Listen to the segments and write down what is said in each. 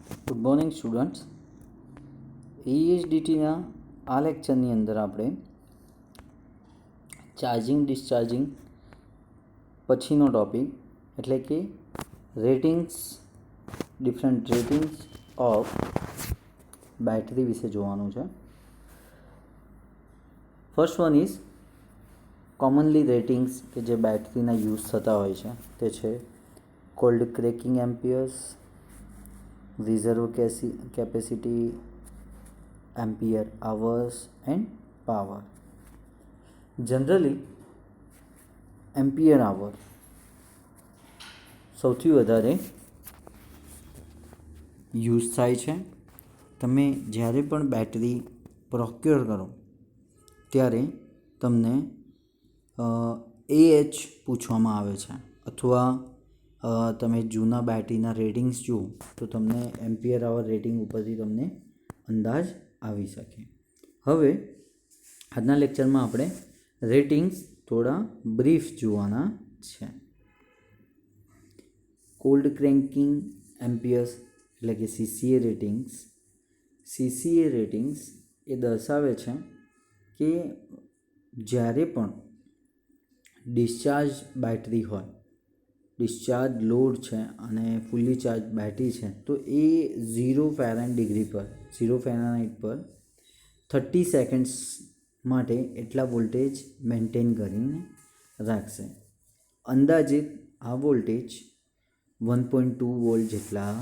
Good morning students. EHDTના આ લેક્ચરની અંદર આપણે ચાર્જિંગ ડિસ્ચાર્જિંગ પછીનો ટૉપિક એટલે કે ratings, different ratings of battery વિશે જોવાનું છે. First one is commonly ratings કે જે બેટરીના યુઝ થતા હોય છે તે છે cold cracking amperes, reserve capacity, ampere hours and power. Generally ampere hour સૌથી વધારે યુઝ થાય છે. તમે જ્યારે પણ બેટરી પ્રોક્યોર કરો ત્યારે તમને AH પૂછવામાં આવે છે, અથવા તમે જૂના બેટરીના રેટિંગ્સ જુઓ તો તમને એમ્પિયર આવર રેટિંગ ઉપરથી તમને અંદાજ આવી શકે. હવે આજના લેક્ચરમાં આપણે રેટિંગ્સ થોડા બ્રીફ જોવાના છે. કોલ્ડ ક્રેન્કિંગ એમ્પિયર્સ એટલે કે CCA રેટિંગ્સ. CCA રેટિંગ્સ એ દર્શાવે છે કે જ્યારે પણ ડિસ્ચાર્જ બેટરી હોય, ડિસ્ચાર્જ લોડ છે અને ફૂલ્લી ચાર્જ બેટરી છે, તો એ 0 ફેરનહાઇટ પર 30 સેકન્ડ્સ માટે એટલા વોલ્ટેજ મેન્ટેન કરીને રાખશે. અંદાજિત આ વોલ્ટેજ 1.2 વોલ્ટ જેટલા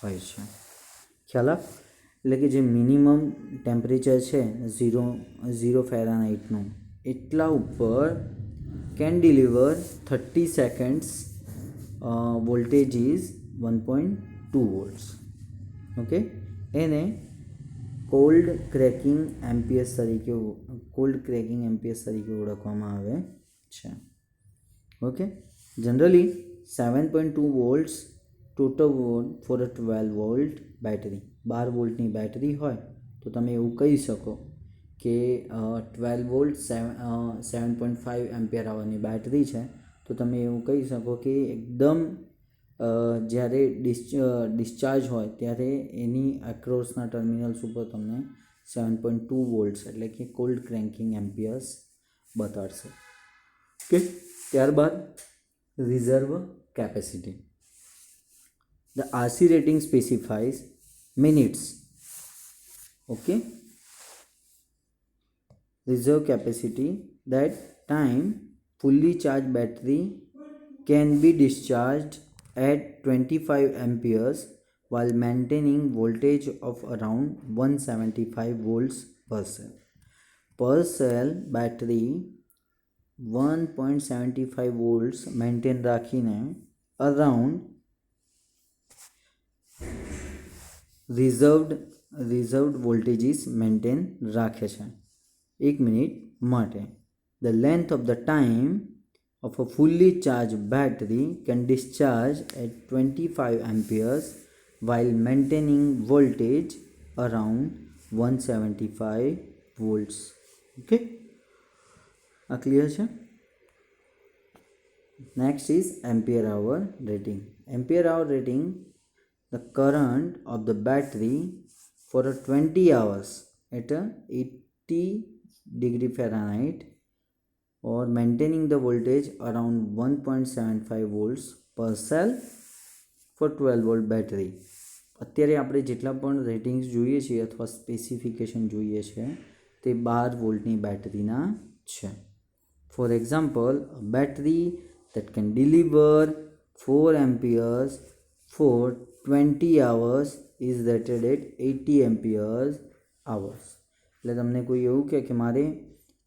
હોય છે. ખ્યાલ આપ? એટલે કે જે મિનિમમ ટેમ્પરેચર છે 0 ફેરનહાઇટનું, એટલા ઉપર can deliver 30 seconds voltage is 1.2 volts. Okay, એને કોલ્ડ ક્રેકિંગ એમ્પિયર્સ તરીકે ઓળખવામાં આવે છે. Okay, generally 7.2 volts total volt for a 12 volt battery. 12 વોલ્ટની બેટરી હોય તો તમે એવું કહી શકો કે 12 વોલ્ટ 7.5 એમ્પિયર આવરની બેટરી છે, તો તમે એવું કહી શકો કે એકદમ જ્યારે ડિસ્ચાર્જ હોય ત્યારે એની એક્રોસના ટર્મિનલ્સ ઉપર તમને 7.2 વોલ્ટ્સ એટલે કે કોલ્ડ ક્રેન્કિંગ એમ્પિયર્સ બતાડશે. ઓકે, ત્યારબાદ reserve capacity. The RC rating specifies minutes. Okay, reserve capacity, that time fully charged battery can be discharged at 25 amperes while maintaining voltage of around 175 volts per cell. Per cell battery 1.75 volts maintain રાખીને around reserved voltages maintain રાખે છે 1 minute માટે. The length of the time of a fully charged battery can discharge at 25 amperes while maintaining voltage around 175 volts. Okay, આ clear છે? Next is ampere hour rating. Ampere hour rating, the current of the battery for a 20 hours at a 80 degree Fahrenheit or maintaining the voltage around 1.75 volts per cell for 12 volt battery. અત્યારે આપણે જેટલા પણ ratings જોઈએ છીએ અથવા specification જોઈએ છે તે 12 વોલ્ટની બેટરીના છે. For example, battery that can deliver 4 amperes for 20 hours is rated at 80 amperes hours. એટલે તમને કોઈ એવું કહે કે મારે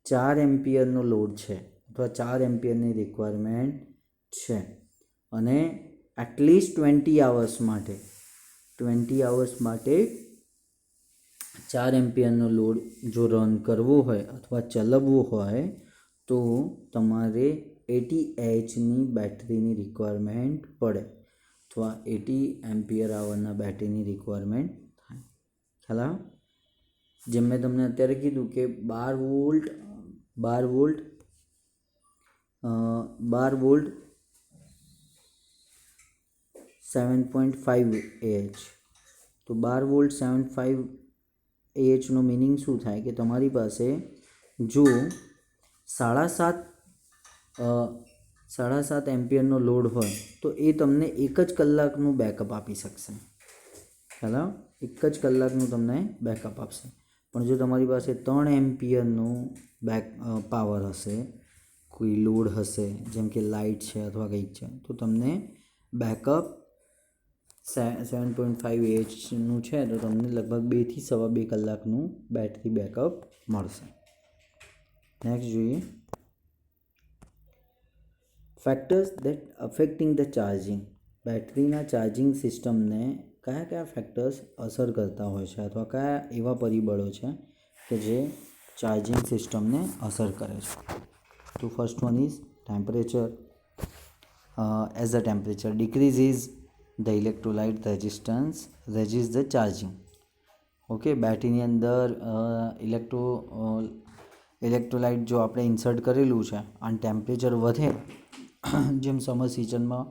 4 એમ્પિયરનો લોડ છે અથવા 4 એમ્પિયરની રિક્વાયરમેન્ટ છે અને એટલીસ્ટ 20 hours માટે 4 એમ્પિયરનો લોડ જો રન કરવો હોય અથવા ચલાવવો હોય તો તમારે 80 એચની બેટરીની રિક્વાયરમેન્ટ પડે અથવા 80 એમ્પિયર આવરના બેટરીની રિક્વાયરમેન્ટ થાય. ખ્યાલ આવે? જેમ મેં તમને અત્યારે કીધું કે 12 વોલ્ટ 7.5 AH તો 12 વોલ્ટ 75 AHનો મિનિંગ શું થાય કે તમારી પાસે જો 7.5 એમ્પિયરનો લોડ હોય તો એ તમને 1 જ કલાકનું બેકઅપ આપી શકશે. ખ્યાલ? 1 જ કલાકનું તમને બેકઅપ આપશે. પણ જો તમારી પાસે 3 એમ્પિયરનું પાવર હશે, કોઈ લોડ હશે જેમ કે લાઇટ છે અથવા કંઈક છે, તો તમને બેકઅપ 7.5 AHનું છે તો તમને લગભગ 2 થી 2.5 કલાકનું બેટરી બેકઅપ મળશે. નેક્સ્ટ જોઈએ, factors that affecting the charging. બેટરીના ચાર્જિંગ સિસ્ટમને કયા કયા ફેક્ટર્સ અસર કરતા હોય છે અથવા કયા એવા પરિબળો છે કે જે ચાર્જિંગ સિસ્ટમને અસર કરે છે? તો first one is temperature. As the temperature decreases the electrolyte resistance resist the charging. Okay, બેટરીની અંદર ઇલેક્ટ્રોલાઇટ જો આપણે ઇન્સર્ટ કરેલું છે અને ટેમ્પરેચર વધે, જેમ સમર સિઝનમાં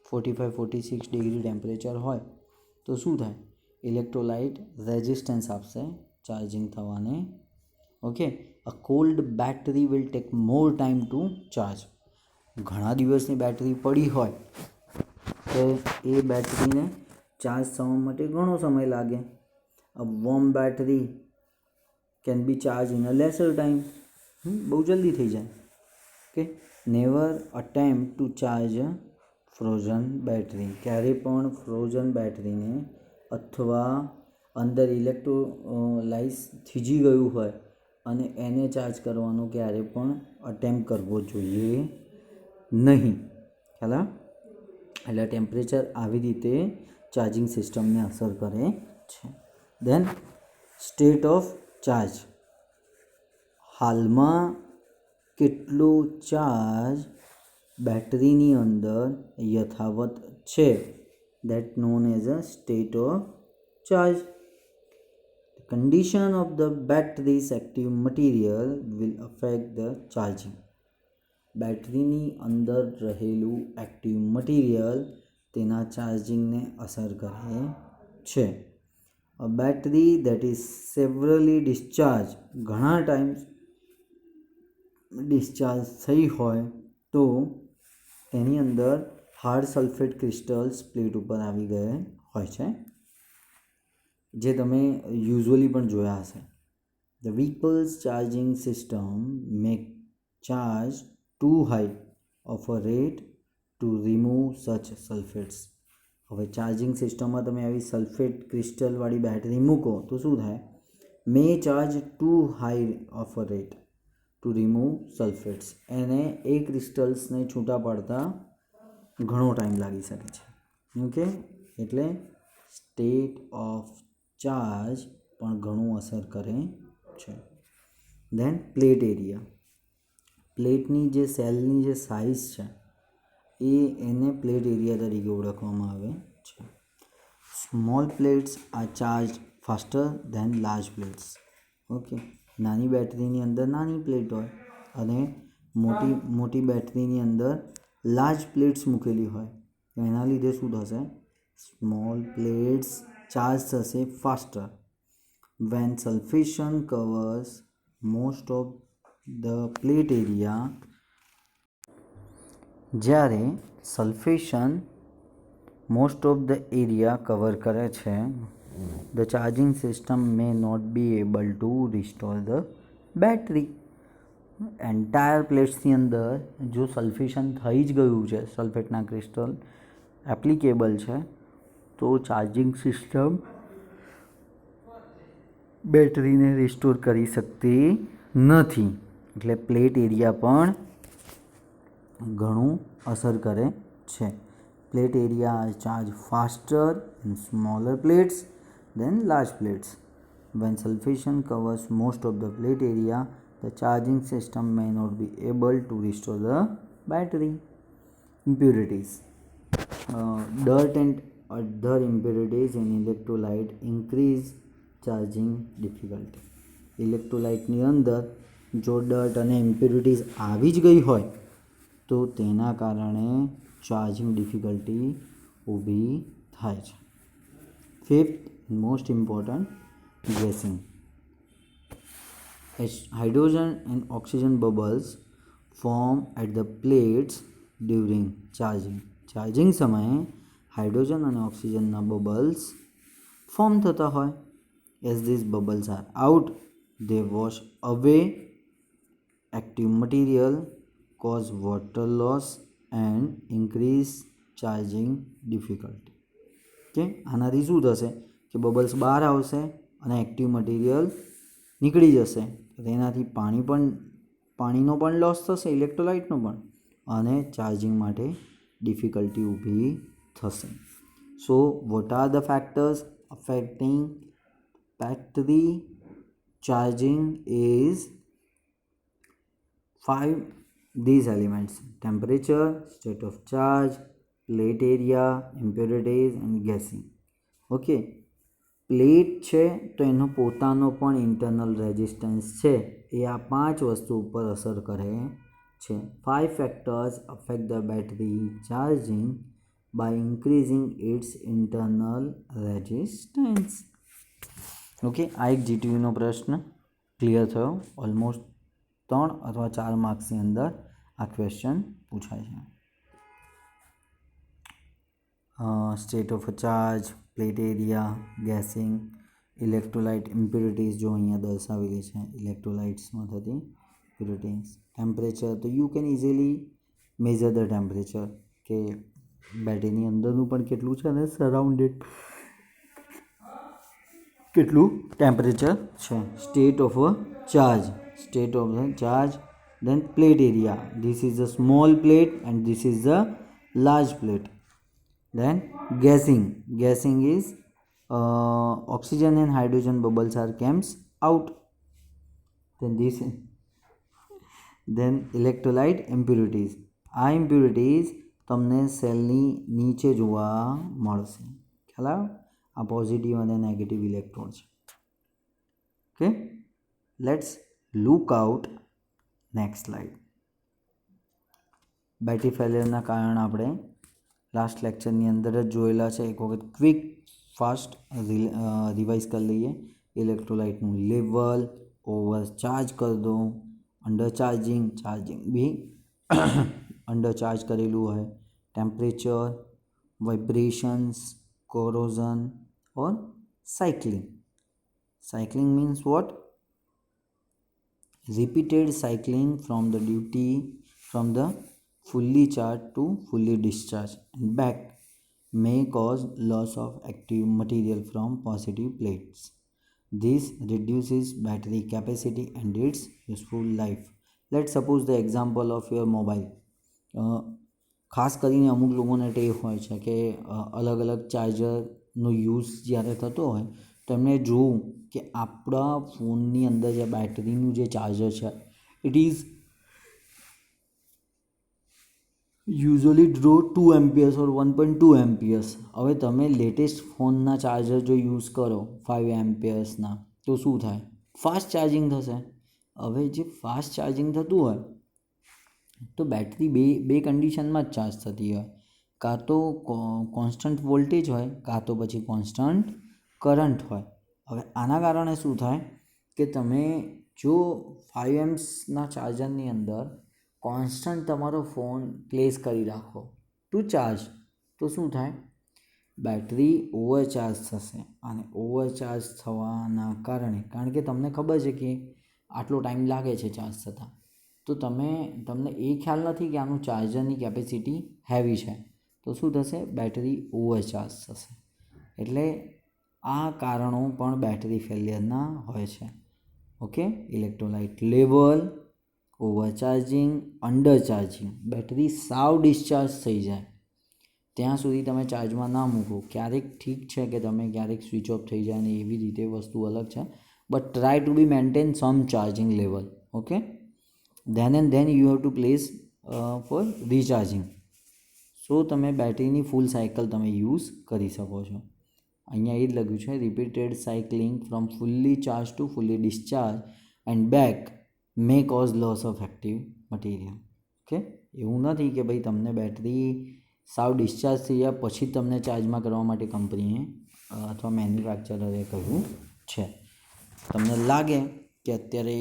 45-46 ડિગ્રી ટેમ્પરેચર હોય તો શું થાય? ઇલેક્ટ્રોલાઇટ રેઝિસ્ટન્સ આપશે ચાર્જિંગ થવાને. Okay, a cold battery will take more time to charge. ઘણા દિવસની બેટરી પડી હોય તો એ બેટરીને ચાર્જ થવા માટે ઘણો સમય લાગે. A warm battery can be charge in a lesser time. બહુ જલ્દી થઈ જાય. Okay, never attempt to charge frozen battery. ક્યારેય પણ ફ્રોઝન બેટરીને અથવા અંદર ઇલેક્ટ્રોલાઇટ્સ થીજી ગયું હોય અને એને ચાર્જ કરવાનો ક્યારે પણ અટેમ્પ્ટ કરવો જોઈએ નહીં. ખ્યાલ? એટલે ટેમ્પરેચર આવી રીતે ચાર્જિંગ સિસ્ટમને અસર કરે છે. દેન સ્ટેટ ઓફ ચાર્જ. હાલમાં કેટલો ચાર્જ બેટરીની અંદર યથાવત છે, that known as a state of charge. Condition of the batteries active material will affect the charging. બેટરીની અંદર રહેલું એક્ટિવ મટીરિયલ તેના ચાર્જિંગને અસર કરે છે. અ બેટરી દેટ ઇઝ સેવરલી ડિસ્ચાર્જ, ઘણા ટાઈમ્સ ડિસ્ચાર્જ થઈ હોય તો તેની અંદર હાર્ડ સલ્ફેટ ક્રિસ્ટલ્સ પ્લેટ ઉપર આવી ગયા હોય છે, જે તમે યુઝ્યુઅલી પણ જોયા હશે. The vehicles charging system make charge too high of a rate to remove such sulphates. હવે ચાર્જિંગ સિસ્ટમમાં તમે આવી સલ્ફેટ ક્રિસ્ટલવાળી બેટરી મૂકો તો શું થાય? May charge too high of a rate to remove sulphates. એને એ ક્રિસ્ટલ્સને છૂટા પાડતા ઘણો ટાઈમ લાગી શકે છે. ઓકે, એટલે સ્ટેટ ઓફ ચાર્જ પણ ઘણું અસર કરે છે. દેન પ્લેટ એરિયા. પ્લેટની જે સેલની જે સાઇઝ છે એને પ્લેટ એરિયા તરીકે ઓળખવામાં આવે છે. Small plates are charge faster than large plates. Okay, નાની બેટરીની અંદર નાની પ્લેટ હોય અને મોટી બેટરીની અંદર લાર્જ પ્લેટ્સ મૂકેલી હોય. એના લીધે શું થશે? સ્મોલ પ્લેટ્સ ચાર્જ થશે faster. When sulphation covers most of the plate area. જ્યારે sulphation most of the area cover કરે છે, the charging system may not be able to restore the battery. Entire પ્લેટ્સની અંદર જો સલ્ફેશન થઈ જ ગયું છે, સલ્ફેટના ક્રિસ્ટલ એપ્લિકેબલ છે, તો ચાર્જિંગ સિસ્ટમ બેટરીને રિસ્ટોર કરી શકતી નથી. એટલે પ્લેટ એરિયા પણ ઘણું અસર કરે છે. Plate area charge faster in smaller plates than large plates. When sulfation covers most of the plate area, the charging system may not be able to restore the battery. Impurities. Dirt and other impurities in electrolyte increase charging difficulty. ઇલેક્ટ્રોલાઇટની અંદર જો dirt અને impurities આવી જ ગઈ હોય તો તેના કારણે ચાર્જિંગ ડિફિકલ્ટી ઊભી થાય છે. Fifth, most important, gassing. Hydrogen and oxygen bubbles form at the plates during charging. Charging સમયે હાઇડ્રોજન અને ઓક્સિજનના બબલ્સ ફોર્મ થતા હોય. As these bubbles are out, they wash away active material, cause water loss and increase charging difficulty. કે આનાથી શું થશે કે બબલ્સ બહાર આવશે અને એક્ટિવ મટીરિયલ નીકળી જશે. તેનાથી પાણીનો પણ લોસ થશે, ઇલેક્ટ્રોલાઇટનો પણ, અને ચાર્જિંગ માટે ડિફિકલ્ટી ઊભી થશે. So what are the factors affecting battery charging is 5 these elements: temperature, state of charge, plate area, impurities and gassing. Okay, plate છે તો એનો પોતાનો પણ ઇન્ટરનલ રેઝિસ્ટન્સ છે, એ આ 5 વસ્તુ ઉપર અસર કરે છે. 5 factors affect the battery charging by increasing its internal resistance. Okay, આ એક જીટીયુનો પ્રશ્ન ક્લિયર થયો. ઓલમોસ્ટ 3 અથવા 4 માર્ક્સની અંદર આ ક્વેશ્ચન પૂછાય છે. State of charge, plate area, guessing, electrolyte impurities જો અહીંયા દર્શાવેલી છે, ઇલેક્ટ્રોલાઇટ્સમાં થતી ઇમ્પ્યુરિટીઝ. ટેમ્પરેચર, તો you can easily measure the temperature કે બેટરીની અંદરનું પણ કેટલું છે અને સરાઉન્ડેડ કેટલું ટેમ્પરેચર છે. State of charge, then plate area, this is a small plate and this is a large plate. Then gassing is oxygen and hydrogen bubbles are comes out. Then electrolyte impurities, આ impurities તમને સેલની નીચે જોવા મળશે. ખ્યાલ આવ્યો? આ positive અને નેગેટિવ ઇલેક્ટ્રોન છે. Okay, let's look out next slide. Battery ફેલિયરના કારણ આપણે લાસ્ટ લેક્ચરની અંદર જ જોયેલા છે. એક વખત ક્વિક ફાસ્ટ રિવાઇઝ કરી લઈએ. ઇલેક્ટ્રોલાઇટનું લેવલ, ઓવર ચાર્જ કરી દો, અંડર ચાર્જિંગ બી અંડર ચાર્જ કરેલું હોય, temperature, vibrations, corrosion or cycling. Cycling means what? Repeated cycling from the fully charged to fully discharged and back may cause loss of active material from positive plates. This reduces battery capacity and its useful life. Let's suppose the example of your mobile. ખાસ કરીને અમુક લોકોને ટેવ હોય છે કે અલગ અલગ ચાર્જરનો યુઝ જ્યારે થતો હોય તો એમને જોવું કે આપણા ફોનની અંદર જે બેટરીનું જે ચાર્જર છે it is usually draw 2 amperes or 1.2 amperes. હવે તમે લેટેસ્ટ ફોનના ચાર્જર જો યુઝ કરો 5 amperesના તો શું થાય? ફાસ્ટ ચાર્જિંગ થશે. હવે જે ફાસ્ટ ચાર્જિંગ થતું હોય તો બેટરી બે કન્ડિશનમાં જ ચાર્જ થતી હોય, કાં તો કોન્સ્ટન્ટ વોલ્ટેજ હોય કાં તો પછી કોન્સ્ટન્ટ કરંટ હોય. હવે આના કારણે શું થાય કે તમે જો 5 amps ચાર્જરની અંદર કોન્સ્ટન્ટ તમારો ફોન પ્લેસ કરી રાખો ટુ ચાર્જ તો શું થાય? બેટરી ઓવરચાર્જ થશે. અને ઓવરચાર્જ થવાના કારણે, કારણ કે તમને ખબર છે કે આટલો ટાઈમ લાગે છે ચાર્જ થતાં, તો તમને એ ખ્યાલ નથી કે આનું ચાર્જરની કેપેસિટી હેવી છે, તો શું થશે? બેટરી ઓવરચાર્જ થશે. એટલે આ કારણો પણ બેટરી ફેલિયરના હોય છે. Okay, electrolyte level, overcharging, under charging, battery સાવ ડિસ્ચાર્જ થઈ જાય ત્યાં સુધી તમે ચાર્જમાં ના મૂકો. ક્યારેક ઠીક છે કે તમે ક્યારેક સ્વિચ ઓફ થઈ જાય ને એવી રીતે વસ્તુ અલગ છે, but try to be maintain some charging level. Okay, then and then you have to place for recharging. So તમે બેટરીની ફૂલ સાયકલ તમે યુઝ કરી શકો છો. અહીંયા એ જ લખ્યું છે, repeated cycling from fully charge to fully discharge and back may cause loss of active material. Okay, એવું નથી કે ભાઈ તમને બેટરી સાવ ડિસ્ચાર્જ થઈ જાય પછી તમને ચાર્જમાં કરવા માટે કંપનીએ અથવા મેન્યુફેક્ચરરે કહ્યું છે. તમને લાગે કે અત્યારે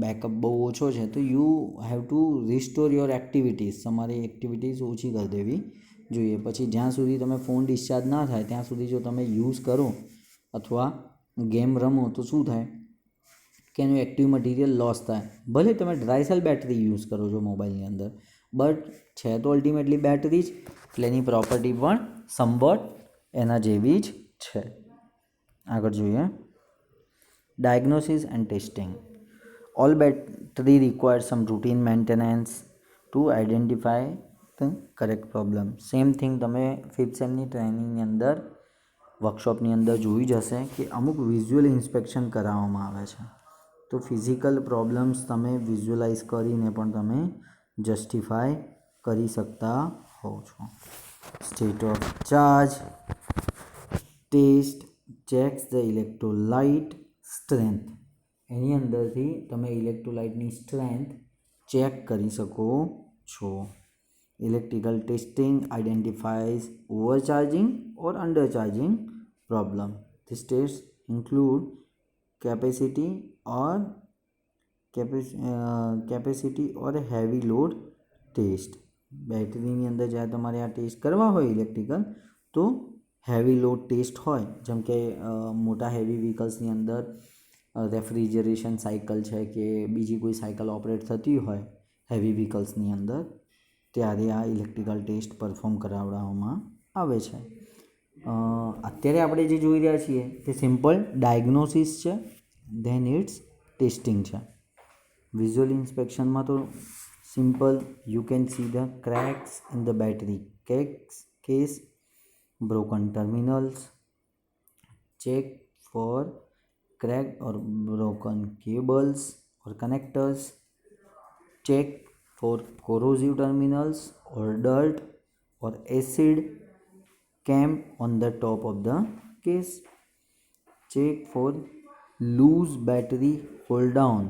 બેકઅપ બહુ ઓછો છે તો you have to restore your activities. તમારી એક્ટિવિટીઝ ઓછી કરી દેવી જોઈએ. પછી જ્યાં સુધી તમે ફોન ડિસ્ચાર્જ ના થાય ત્યાં સુધી જો તમે યુઝ કરો અથવા ગેમ રમો તો શું થાય કે એનું એક્ટિવ મટીરિયલ લોસ થાય. ભલે તમે ડ્રાય સેલ બેટરી યુઝ કરો છો મોબાઈલની અંદર, બટ છે તો અલ્ટિમેટલી બેટરી જ, એટલે એની પ્રોપર્ટી પણ સમવટ એના જેવી જ છે. આગળ જોઈએ, diagnosis and testing. All battery require some routine maintenance to identify the correct problem. Same thing તમે 5th સેમની ટ્રેનિંગની અંદર વર્કશોપની અંદર જોઈ જ હશે કે અમુક વિઝ્યુઅલ ઇન્સ્પેક્શન કરાવવામાં આવે છે. તો ફિઝિકલ પ્રોબ્લેમ્સ તમે વિઝ્યુઅલાઇઝ કરીને પણ તમે જસ્ટિફાય કરી શકતા હોવ છો. State of charge test checks the electrolyte strength. એની અંદરથી તમે ઇલેક્ટ્રોલાઇટની સ્ટ્રેન્થ ચેક કરી શકો છો. Electrical testing identifies overcharging or undercharging problem. This test include capacity or heavy load test. બેટરીની અંદર જ્યારે તમારે આ ટેસ્ટ કરવા હોય ઇલેક્ટ્રિકલ, તો હેવી લોડ ટેસ્ટ હોય, જેમ કે મોટા હેવી વ્હીકલ્સની અંદર રેફ્રિજરેશન સાયકલ છે કે બીજી કોઈ સાયકલ ઓપરેટ થતી હોય હેવી વ્હીકલ્સની અંદર, ત્યારે આ ઇલેક્ટ્રિકલ ટેસ્ટ પરફોર્મ કરાવવામાં આવે છે. અત્યારે આપણે જે જોઈ રહ્યા છીએ તે સિમ્પલ ડાયગ્નોસિસ છે, ધેન ઇટ્સ ટેસ્ટિંગ છે. વિઝ્યુઅલ ઇન્સ્પેક્શનમાં તો simple you can see the cracks in the battery case, broken terminals, check for cracked or broken cables or connectors, check for corrosive terminals or dirt or acid came on the top of the case, check for loose battery hold down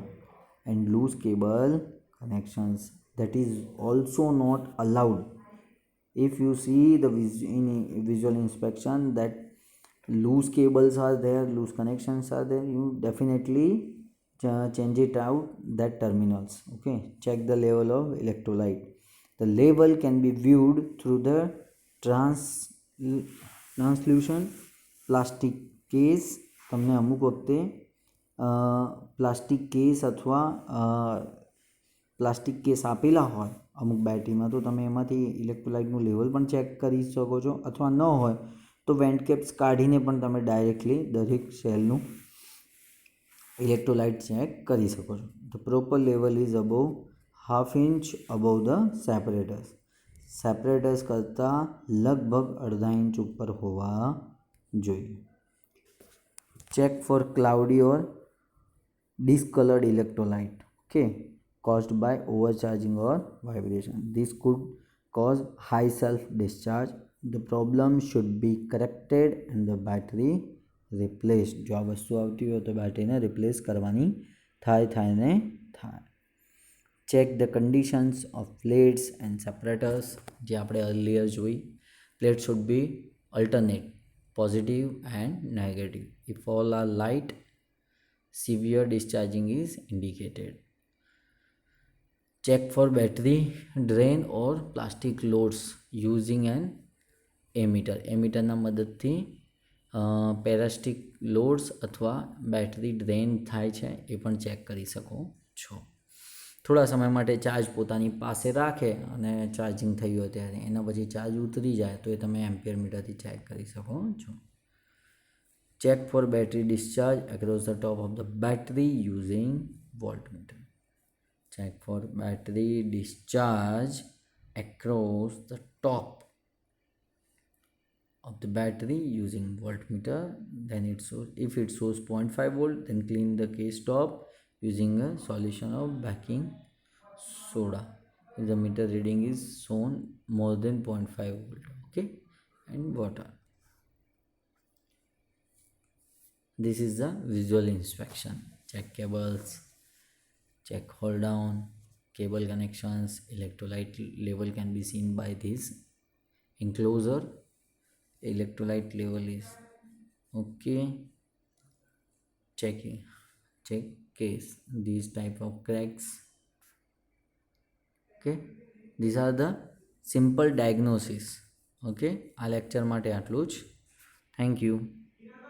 and loose cable connections. That is also not allowed. If you see the in visual inspection that loose cables are there, loose connections are there, you definitely change it out that terminals. Okay, check the level of electrolyte. The level can be viewed through the translucent plastic case. તમને અમુક વખતે plastic case અથવા plastic case આપેલા હોય અમુક બેટરીમાં, તો તમે એમાંથી ઇલેક્ટ્રોલાઇટનું લેવલ પણ ચેક કરી શકો છો, અથવા ન હોય તો વેન્ટ કેપ્સ કાઢીને પણ તમે ડાયરેક્ટલી દરેક સેલનું ઇલેક્ટ્રોલાઇટ ચેક કરી શકો છો. The proper level is above half inch above the separators. Separators કરતાં લગભગ અડધા ઇંચ ઉપર હોવા જોઈએ. Check for cloudy or discolored electrolyte, okay, caused by overcharging or vibration. This could cause high self discharge. The problem should be corrected and the battery replaced. જો આ વસ્તુ આવતી હોય તો બેટરીને રિપ્લેસ કરવાની થાય. Check the conditions of plates and separators. જે આપણે અર્લિયર જોઈ, plate should be alternate, positive and negative. If all are light, severe discharging is indicated. Check for battery drain or plastic loads using an ammeter. એમીટરના મદદથી પેરાસ્ટિક loads અથવા battery drain થાય છે એ પણ check કરી શકો છો. થોડા સમય માટે ચાર્જ પોતાની પાસે રાખે અને ચાર્જિંગ થયું હોય ત્યારે, એના પછી ચાર્જ ઉતરી જાય તો એ તમે એમ્પિયર મીટરથી ચેક કરી શકો છો. Check for battery discharge across the top of the battery using voltmeter. Check for battery discharge across the top of the battery using voltmeter. Then it shows, if it shows 0.5 volt, then clean the case top using a solution of baking soda. If the meter reading is shown more than 0.5 volt, okay, and water. This is the visual inspection. Check cables, check hold down, cable connections. Electrolyte level can be seen by this enclosure. Electrolyte level is Okay, check case these type of cracks. Okay, these are the simple diagnosis. Okay, આ lecture માટે આટલું જ. Thank you.